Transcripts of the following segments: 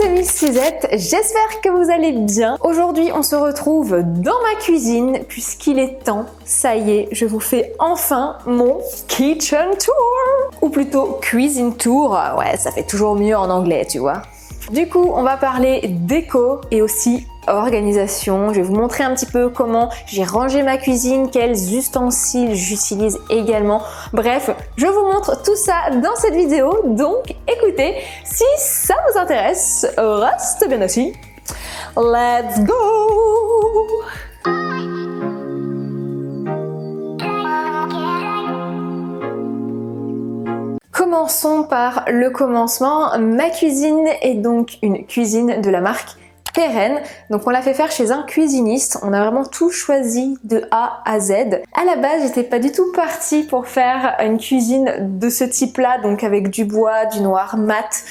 c'est Miss Suzette, j'espère que vous allez bien. Aujourd'hui on se retrouve dans ma cuisine puisqu'il est temps, ça y est, je vous fais enfin mon kitchen tour. Ou plutôt cuisine tour, ouais ça fait toujours mieux en anglais tu vois. Du coup on va parler déco et aussi organisation. Je vais vous montrer un petit peu comment j'ai rangé ma cuisine, quels ustensiles j'utilise également. Bref, je vous montre tout ça dans cette vidéo, donc écoutez, si ça vous intéresse, reste bien assis. Let's go! Commençons par le commencement. Ma cuisine est donc une cuisine de la marque Perrenne. Donc on l'a fait faire chez un cuisiniste, on a vraiment tout choisi de A à Z. À la base j'étais pas du tout partie pour faire une cuisine de ce type là, donc avec du bois, du noir mat,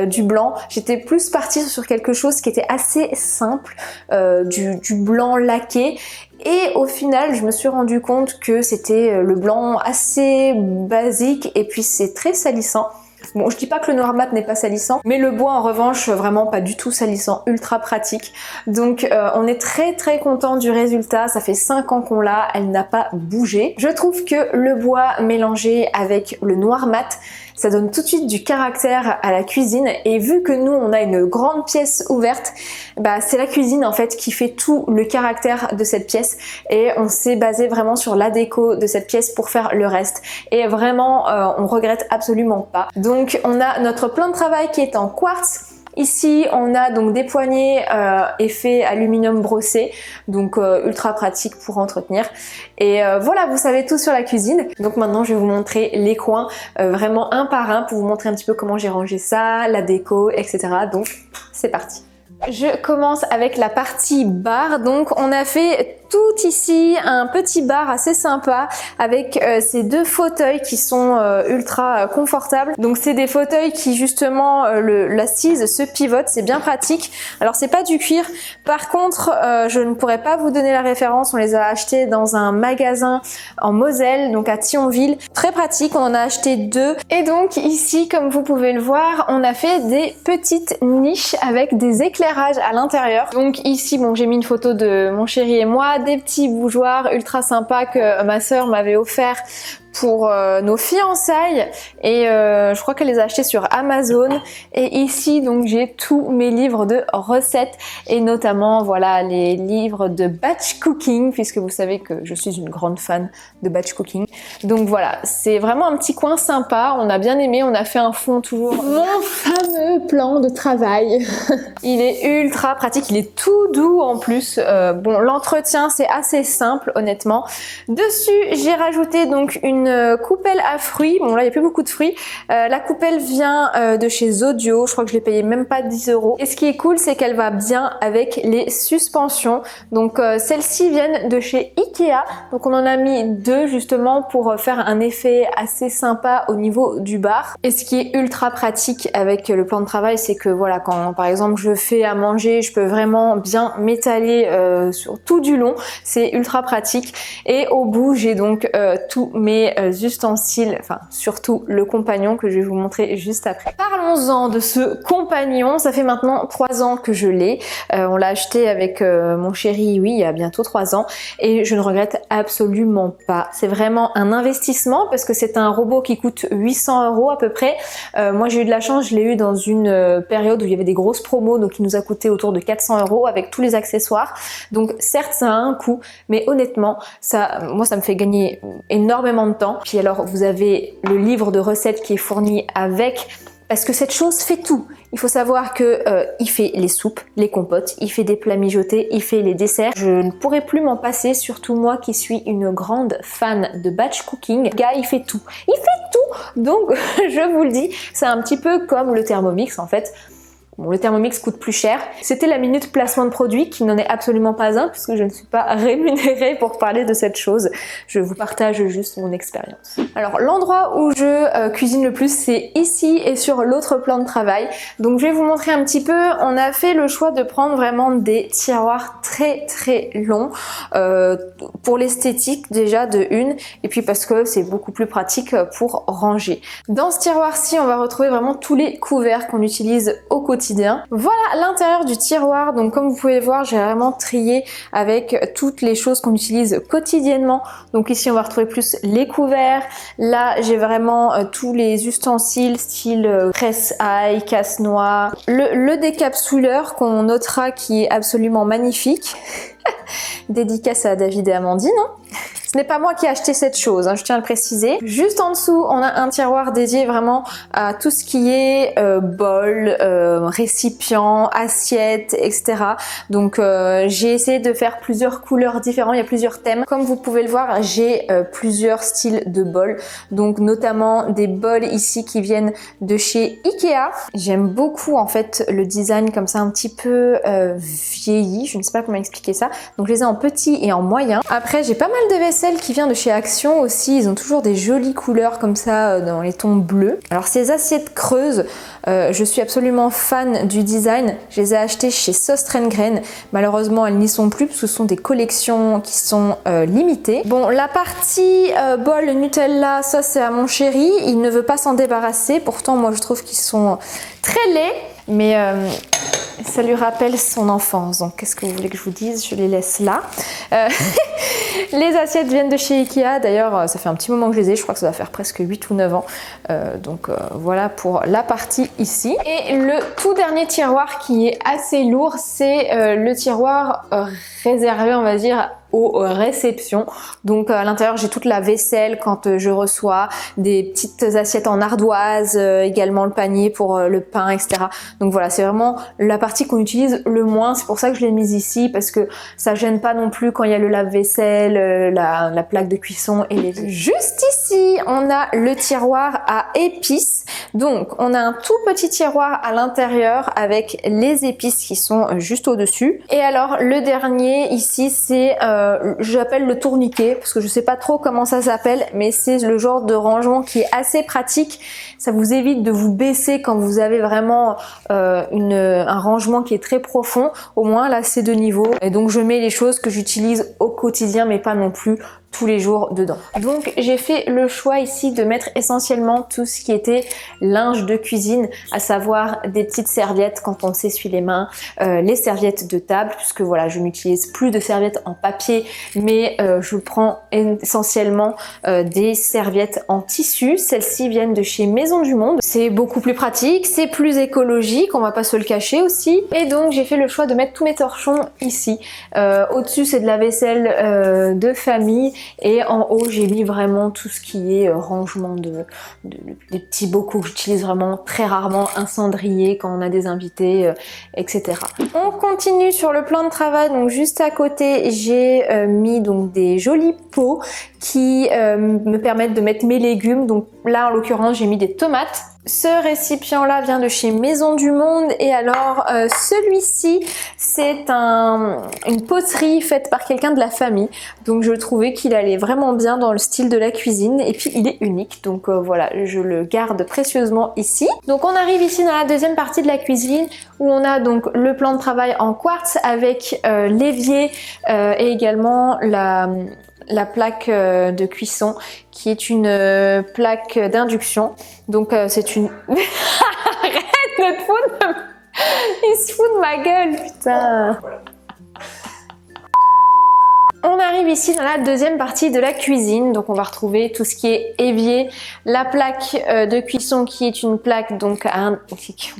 du blanc. J'étais plus partie sur quelque chose qui était assez simple, du blanc laqué. Et au final, je me suis rendu compte que c'était le blanc assez basique et puis c'est très salissant. Bon, je dis pas que le noir mat n'est pas salissant, mais le bois en revanche, vraiment pas du tout salissant, ultra pratique. Donc on est très content du résultat, ça fait 5 ans qu'on l'a, elle n'a pas bougé. Je trouve que le bois mélangé avec le noir mat, ça donne tout de suite du caractère à la cuisine et vu que nous on a une grande pièce ouverte, bah c'est la cuisine en fait qui fait tout le caractère de cette pièce et on s'est basé vraiment sur la déco de cette pièce pour faire le reste et vraiment on regrette absolument pas. Donc on a notre plan de travail qui est en quartz. Ici on a donc des poignées effet aluminium brossé, donc ultra pratique pour entretenir. Et voilà, vous savez tout sur la cuisine. Donc maintenant je vais vous montrer les coins vraiment un par un pour vous montrer un petit peu comment j'ai rangé ça, la déco, etc. Donc c'est parti. Je commence avec la partie bar. Donc on a fait tout ici un petit bar assez sympa avec ces deux fauteuils qui sont ultra confortables. Donc c'est des fauteuils qui justement l'assise se pivote, c'est bien pratique. Alors c'est pas du cuir, par contre je ne pourrais pas vous donner la référence, on les a achetés dans un magasin en Moselle, donc à Thionville. Très pratique, on en a acheté 2. Et donc ici comme vous pouvez le voir, on a fait des petites niches avec des éclairages à l'intérieur. Donc ici bon j'ai mis une photo de mon chéri et moi, des petits bougeoirs ultra sympas que ma sœur m'avait offert pour nos fiançailles et je crois qu'elle les a achetés sur Amazon. Et ici donc j'ai tous mes livres de recettes et notamment voilà les livres de batch cooking puisque vous savez que je suis une grande fan de batch cooking. Donc voilà, c'est vraiment un petit coin sympa, on a bien aimé, on a fait un fond toujours. Mon fameux plan de travail. Il est ultra pratique, il est tout doux en plus. Bon, l'entretien c'est assez simple honnêtement. Dessus j'ai rajouté donc une coupelle à fruits. Bon là il n'y a plus beaucoup de fruits. La coupelle vient de chez Zodio, je crois que je l'ai payé même pas 10 €. Et ce qui est cool c'est qu'elle va bien avec les suspensions. Donc celles-ci viennent de chez Ikea. Donc on en a mis 2 justement pour faire un effet assez sympa au niveau du bar. Et ce qui est ultra pratique avec le plan de travail c'est que voilà quand par exemple je fais à manger, je peux vraiment bien m'étaler sur tout du long. C'est ultra pratique. Et au bout j'ai donc tous mes ustensiles, enfin surtout le compagnon que je vais vous montrer juste après. Parlons-en de ce compagnon, ça fait maintenant 3 ans que je l'ai. On l'a acheté avec mon chéri, oui, il y a bientôt 3 ans et je ne regrette absolument pas. C'est vraiment un investissement parce que c'est un robot qui coûte 800 € à peu près. Moi j'ai eu de la chance, je l'ai eu dans une période où il y avait des grosses promos, donc il nous a coûté autour de 400 € avec tous les accessoires. Donc certes ça a un coût, mais honnêtement moi ça me fait gagner énormément de temps. Puis alors vous avez le livre de recettes qui est fourni avec, parce que cette chose fait tout. Il faut savoir que il fait les soupes, les compotes, il fait des plats mijotés, il fait les desserts. Je ne pourrais plus m'en passer, surtout moi qui suis une grande fan de batch cooking. Le gars il fait tout, il fait tout. Donc je vous le dis, c'est un petit peu comme le Thermomix en fait. Bon, le Thermomix coûte plus cher. C'était la minute placement de produit qui n'en est absolument pas un puisque je ne suis pas rémunérée pour parler de cette chose. Je vous partage juste mon expérience. Alors l'endroit où je cuisine le plus c'est ici et sur l'autre plan de travail. Donc je vais vous montrer un petit peu. On a fait le choix de prendre vraiment des tiroirs très longs pour l'esthétique déjà de une et puis parce que c'est beaucoup plus pratique pour ranger. Dans ce tiroir-ci on va retrouver vraiment tous les couverts qu'on utilise au quotidien quotidien. Voilà l'intérieur du tiroir. Donc comme vous pouvez le voir, j'ai vraiment trié avec toutes les choses qu'on utilise quotidiennement. Donc ici on va retrouver plus les couverts. Là j'ai vraiment tous les ustensiles style presse-ail, casse-noix. Le décapsuleur qu'on notera qui est absolument magnifique. Dédicace à David et Amandine. Ce n'est pas moi qui ai acheté cette chose, hein, je tiens à le préciser. Juste en dessous, on a un tiroir dédié vraiment à tout ce qui est bol, récipients, assiettes, etc. Donc j'ai essayé de faire plusieurs couleurs différentes, il y a plusieurs thèmes. Comme vous pouvez le voir, j'ai plusieurs styles de bols. Donc notamment des bols ici qui viennent de chez Ikea. J'aime beaucoup en fait le design comme ça un petit peu vieilli, je ne sais pas comment expliquer ça. Donc je les ai en petit et en moyen. Après j'ai pas mal de vaisselle qui vient de chez Action aussi, ils ont toujours des jolies couleurs comme ça dans les tons bleus. Alors ces assiettes creuses, je suis absolument fan du design, je les ai achetées chez Sostrengren, malheureusement elles n'y sont plus parce que ce sont des collections qui sont limitées. Bon, la partie bol Nutella, ça c'est à mon chéri, il ne veut pas s'en débarrasser, pourtant moi je trouve qu'ils sont très laids, mais ça lui rappelle son enfance, donc qu'est-ce que vous voulez que je vous dise, je les laisse là. Les assiettes viennent de chez Ikea, d'ailleurs ça fait un petit moment que je les ai, je crois que ça doit faire presque 8 ou 9 ans. Donc voilà pour la partie ici. Et le tout dernier tiroir qui est assez lourd, c'est le tiroir réservé, on va dire, aux réceptions. Donc à l'intérieur j'ai toute la vaisselle quand je reçois, des petites assiettes en ardoise, également le panier pour le pain, etc. Donc voilà, c'est vraiment la partie qu'on utilise le moins, c'est pour ça que je l'ai mise ici, parce que ça gêne pas non plus quand il y a le lave-vaisselle, la plaque de cuisson et les... Juste ici, on a le tiroir à épices. Donc on a un tout petit tiroir à l'intérieur avec les épices qui sont juste au-dessus. Et alors le dernier ici, c'est j'appelle le tourniquet parce que je sais pas trop comment ça s'appelle, mais c'est le genre de rangement qui est assez pratique. Ça vous évite de vous baisser quand vous avez vraiment un rangement qui est très profond. Au moins là c'est de niveau, et donc je mets les choses que j'utilise au quotidien mais pas non plus tous les jours dedans. Donc j'ai fait le choix ici de mettre essentiellement tout ce qui était linge de cuisine, à savoir des petites serviettes quand on s'essuie les mains, les serviettes de table, puisque voilà, je n'utilise plus de serviettes en papier, mais je prends essentiellement des serviettes en tissu. Celles-ci viennent de chez Maison du Monde. C'est beaucoup plus pratique, c'est plus écologique, on va pas se le cacher aussi. Et donc j'ai fait le choix de mettre tous mes torchons ici. Au-dessus c'est de la vaisselle de famille. Et en haut, j'ai mis vraiment tout ce qui est rangement des petits bocaux que j'utilise vraiment très rarement, un cendrier quand on a des invités, etc. On continue sur le plan de travail. Donc juste à côté, j'ai mis donc des jolis pots qui me permettent de mettre mes légumes. Donc là, en l'occurrence, j'ai mis des tomates. Ce récipient-là vient de chez Maison du Monde, et alors celui-ci c'est une poterie faite par quelqu'un de la famille, donc je trouvais qu'il allait vraiment bien dans le style de la cuisine, et puis il est unique, donc voilà, je le garde précieusement ici. Donc on arrive ici dans la deuxième partie de la cuisine où on a donc le plan de travail en quartz avec l'évier et également la plaque de cuisson qui est une plaque d'induction. Donc c'est une... Arrête de te foutre de... Il se fout de ma gueule, putain. On arrive ici dans la deuxième partie de la cuisine, donc on va retrouver tout ce qui est évier, la plaque de cuisson qui est une plaque donc à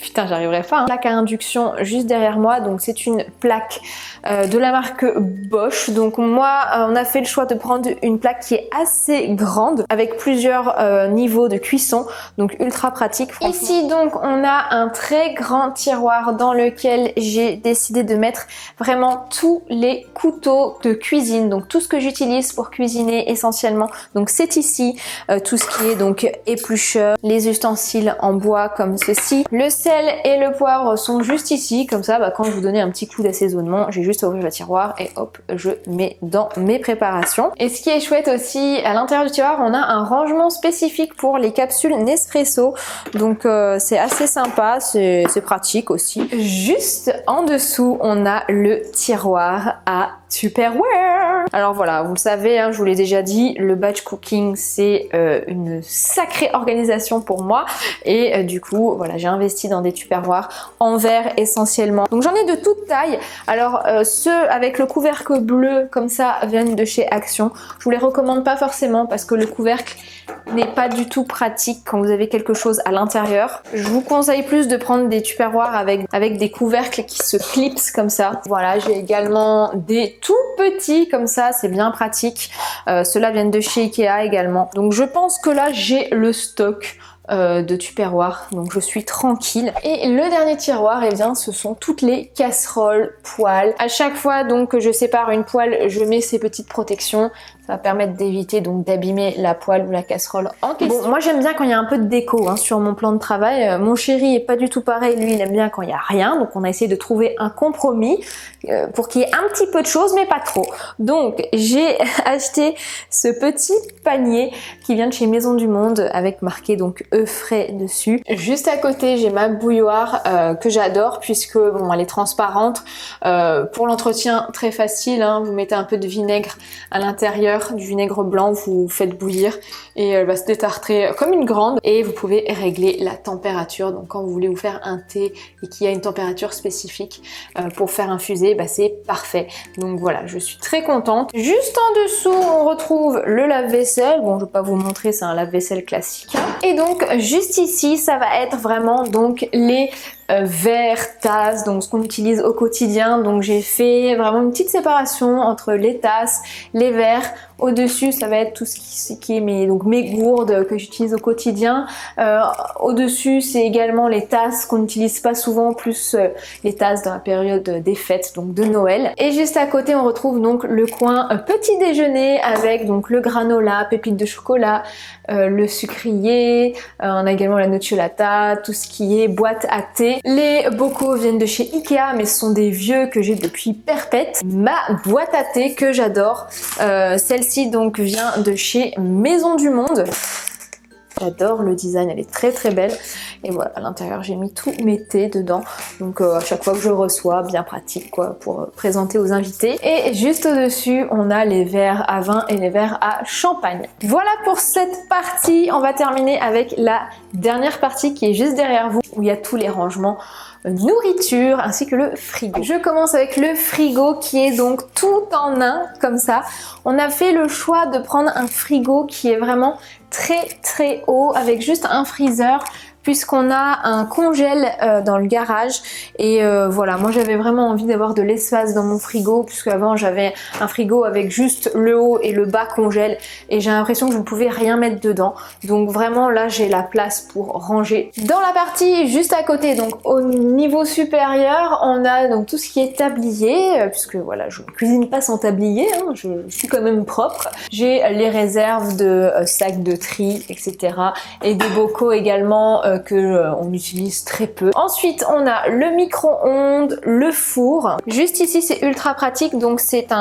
putain j'arriverai pas, plaque à induction juste derrière moi, donc c'est une plaque de la marque Bosch. Donc moi on a fait le choix de prendre une plaque qui est assez grande avec plusieurs niveaux de cuisson, donc ultra pratique. Ici donc on a un très grand tiroir dans lequel j'ai décidé de mettre vraiment tous les couteaux de cuisine, donc tout ce que j'utilise pour cuisiner essentiellement. Donc c'est ici tout ce qui est donc éplucheur, les ustensiles en bois comme ceci. Le sel et le poivre sont juste ici, comme ça quand je vous donnais un petit coup d'assaisonnement, j'ai juste à ouvrir le tiroir et hop, je mets dans mes préparations. Et ce qui est chouette aussi, à l'intérieur du tiroir, on a un rangement spécifique pour les capsules Nespresso. Donc c'est assez sympa, c'est pratique aussi. Juste en dessous, on a le tiroir à Tupperware. Alors voilà, vous le savez, hein, je vous l'ai déjà dit, le batch cooking c'est une sacrée organisation pour moi et du coup voilà, j'ai investi dans des tupperwares en verre essentiellement. Donc j'en ai de toute taille. Alors ceux avec le couvercle bleu comme ça viennent de chez Action. Je vous les recommande pas forcément parce que le couvercle n'est pas du tout pratique quand vous avez quelque chose à l'intérieur. Je vous conseille plus de prendre des tupperwares avec des couvercles qui se clipsent comme ça. Voilà, j'ai également des tout petits comme ça, c'est bien pratique. Ceux-là viennent de chez Ikea également. Donc je pense que là j'ai le stock de tupperware, donc je suis tranquille. Et le dernier tiroir, et bien ce sont toutes les casseroles, poêles. À chaque fois donc que je sépare une poêle, je mets ces petites protections. Ça va permettre d'éviter donc d'abîmer la poêle ou la casserole en question. Bon, moi j'aime bien quand il y a un peu de déco hein, sur mon plan de travail. Mon chéri est pas du tout pareil, lui il aime bien quand il y a rien. Donc on a essayé de trouver un compromis pour qu'il y ait un petit peu de choses mais pas trop. Donc j'ai acheté ce petit panier qui vient de chez Maison du Monde avec marqué donc œufs frais dessus. Juste à côté j'ai ma bouilloire que j'adore puisque bon elle est transparente. Pour l'entretien très facile, hein, vous mettez un peu de vinaigre à l'intérieur, du vinaigre blanc, vous faites bouillir et elle va se détartrer comme une grande et vous pouvez régler la température. Donc quand vous voulez vous faire un thé et qu'il y a une température spécifique pour faire infuser, bah c'est parfait. Donc voilà, je suis très contente. Juste en dessous on retrouve le lave-vaisselle. Bon, je vais pas vous montrer, c'est un lave-vaisselle classique. Et donc juste ici ça va être vraiment donc les verres, tasses, donc ce qu'on utilise au quotidien. Donc j'ai fait vraiment une petite séparation entre les tasses, les verres. Au-dessus, ça va être tout ce qui est mes gourdes que j'utilise au quotidien. Au-dessus, c'est également les tasses qu'on n'utilise pas souvent, plus les tasses dans la période des fêtes, donc de Noël. Et juste à côté, on retrouve donc le coin petit déjeuner avec donc le granola, pépites de chocolat, le sucrier, on a également la nocciolata, tout ce qui est boîte à thé. Les bocaux viennent de chez Ikea, mais ce sont des vieux que j'ai depuis perpète. Ma boîte à thé que j'adore, celle-ci donc vient de chez Maison du Monde. J'adore le design, elle est très très belle. Et voilà, à l'intérieur j'ai mis tous mes thés dedans. Donc à chaque fois que je reçois, bien pratique quoi pour présenter aux invités. Et juste au-dessus, on a les verres à vin et les verres à champagne. Voilà pour cette partie. On va terminer avec la dernière partie qui est juste derrière vous, où il y a tous les rangements nourriture ainsi que le frigo. Je commence avec le frigo qui est donc tout en un comme ça. On a fait le choix de prendre un frigo qui est vraiment très très haut avec juste un freezer puisqu'on a un congèle dans le garage et voilà, moi j'avais vraiment envie d'avoir de l'espace dans mon frigo puisque avant j'avais un frigo avec juste le haut et le bas congèle et j'ai l'impression que je ne pouvais rien mettre dedans, donc vraiment là j'ai la place pour ranger. Dans la partie juste à côté, donc au niveau supérieur, on a donc tout ce qui est tablier puisque voilà, je ne cuisine pas sans tablier, hein, je suis quand même propre. J'ai les réserves de sacs de tri, etc. et des bocaux également que on utilise très peu. Ensuite on a le micro-ondes, le four. Juste ici c'est ultra pratique, donc c'est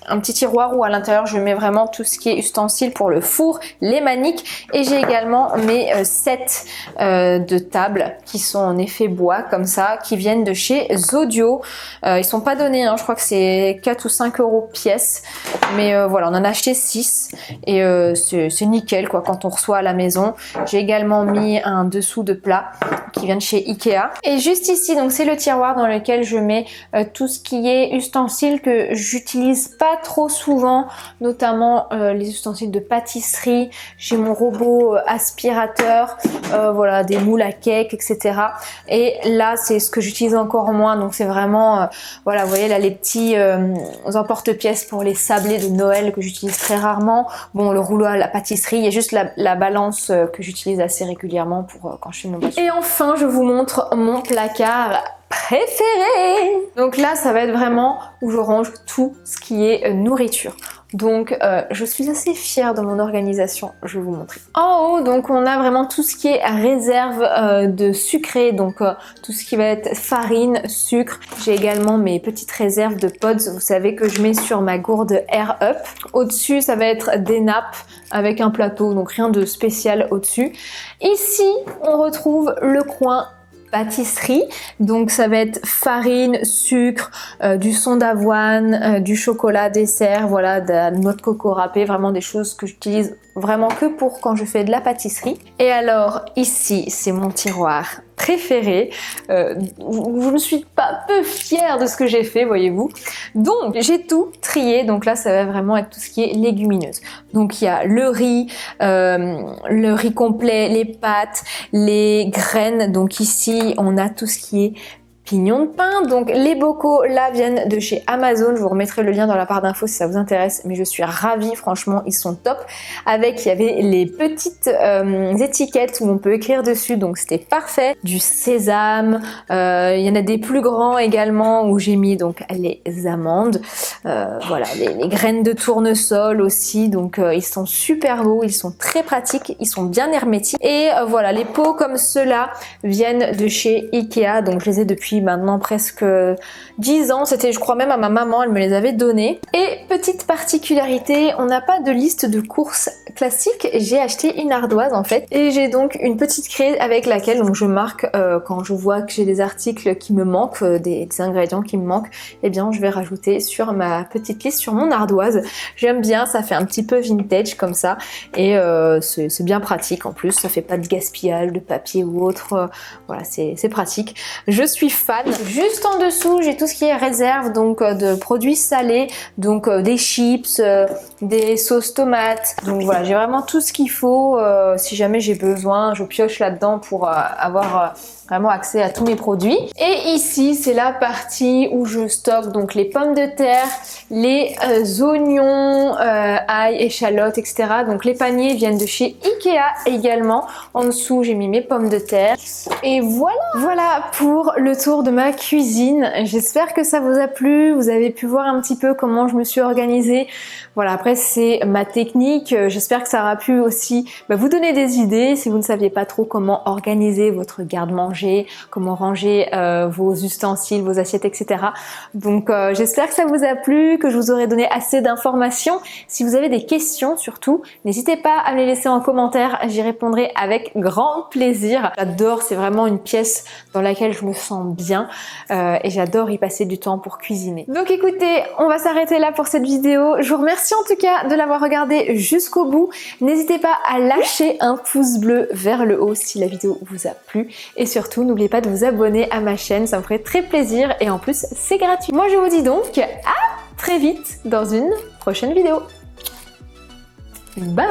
un petit tiroir où à l'intérieur je mets vraiment tout ce qui est ustensiles pour le four, les maniques et j'ai également mes sets de table qui sont en effet bois comme ça, qui viennent de chez Zodio. Ils sont pas donnés, hein, je crois que c'est 4 ou 5 € pièce, mais voilà, on en a acheté 6 et c'est nickel quoi quand on reçoit à la maison. J'ai également mis un dessous de plat qui vient de chez Ikea. Et juste ici, donc c'est le tiroir dans lequel je mets tout ce qui est ustensiles que j'utilise pas trop souvent, notamment les ustensiles de pâtisserie. J'ai mon robot aspirateur, voilà, des moules à cake, etc. Et là c'est ce que j'utilise encore moins, donc c'est vraiment voilà, vous voyez là les petits emporte-pièces pour les sablés de Noël que j'utilise très rarement. Bon, le rouleau à la pâtisserie, il y a juste la balance que j'utilise assez régulièrement pour quand je fais mon bâton. Et enfin je vous montre mon placard préféré. Donc là ça va être vraiment où je range tout ce qui est nourriture. Donc je suis assez fière de mon organisation, je vais vous montrer. En haut donc on a vraiment tout ce qui est réserve de sucré, donc tout ce qui va être farine, sucre. J'ai également mes petites réserves de pods, vous savez que je mets sur ma gourde Air Up. Au-dessus ça va être des nappes avec un plateau, donc rien de spécial au-dessus. Ici on retrouve le coin pâtisserie. Donc ça va être farine, sucre, du son d'avoine, du chocolat dessert, voilà, de la noix de coco râpée, vraiment des choses que j'utilise vraiment que pour quand je fais de la pâtisserie. Et alors ici, c'est mon tiroir préféré. Je ne suis pas peu fière de ce que j'ai fait, voyez-vous. Donc j'ai tout trié, donc là ça va vraiment être tout ce qui est légumineuse. Donc il y a le riz complet, les pâtes, les graines. Donc ici on a tout ce qui est pignon de pain. Donc les bocaux là viennent de chez Amazon, je vous remettrai le lien dans la barre d'infos si ça vous intéresse, mais je suis ravie, franchement ils sont top. Avec, il y avait les petites étiquettes où on peut écrire dessus, donc c'était parfait. Du sésame, il y en a des plus grands également où j'ai mis donc les amandes, voilà, les graines de tournesol aussi, donc ils sont super beaux, ils sont très pratiques, ils sont bien hermétiques. Et voilà, les pots comme ceux-là viennent de chez Ikea, donc je les ai depuis maintenant presque 10 ans, c'était je crois même à ma maman, elle me les avait donnés. Et petite particularité, on n'a pas de liste de courses classique, j'ai acheté une ardoise en fait, et j'ai donc une petite craie avec laquelle donc je marque quand je vois que j'ai des articles qui me manquent, des ingrédients qui me manquent, et bien je vais rajouter sur ma petite liste sur mon ardoise. J'aime bien, ça fait un petit peu vintage comme ça, et c'est bien pratique en plus, ça fait pas de gaspillage de papier ou autre, voilà, c'est pratique. Je suis fan. Juste en dessous, j'ai tout ce qui est réserve, donc de produits salés, donc des chips, des sauces tomates, donc voilà, j'ai vraiment tout ce qu'il faut. Si jamais j'ai besoin, je pioche là-dedans pour avoir vraiment accès à tous mes produits. Et ici, c'est la partie où je stocke donc les pommes de terre, les oignons, ail, échalotes, etc. Donc les paniers viennent de chez Ikea également. En dessous, j'ai mis mes pommes de terre. Et voilà! Voilà pour le tour de ma cuisine. J'espère que ça vous a plu. Vous avez pu voir un petit peu comment je me suis organisée. Voilà, après c'est ma technique. J'espère que ça aura pu aussi vous donner des idées si vous ne saviez pas trop comment organiser votre garde-manger, comment ranger vos ustensiles, vos assiettes, etc. Donc j'espère que ça vous a plu, que je vous aurai donné assez d'informations. Si vous avez des questions surtout, n'hésitez pas à me les laisser en commentaire, j'y répondrai avec grand plaisir. J'adore, c'est vraiment une pièce dans laquelle je me sens bien et j'adore y passer du temps pour cuisiner. Donc écoutez, on va s'arrêter là pour cette vidéo. Je vous remercie en tout cas de l'avoir regardé jusqu'au bout. N'hésitez pas à lâcher un pouce bleu vers le haut si la vidéo vous a plu. Et surtout, n'oubliez pas de vous abonner à ma chaîne, ça me ferait très plaisir et en plus, c'est gratuit. Moi, je vous dis donc à très vite dans une prochaine vidéo. Bye!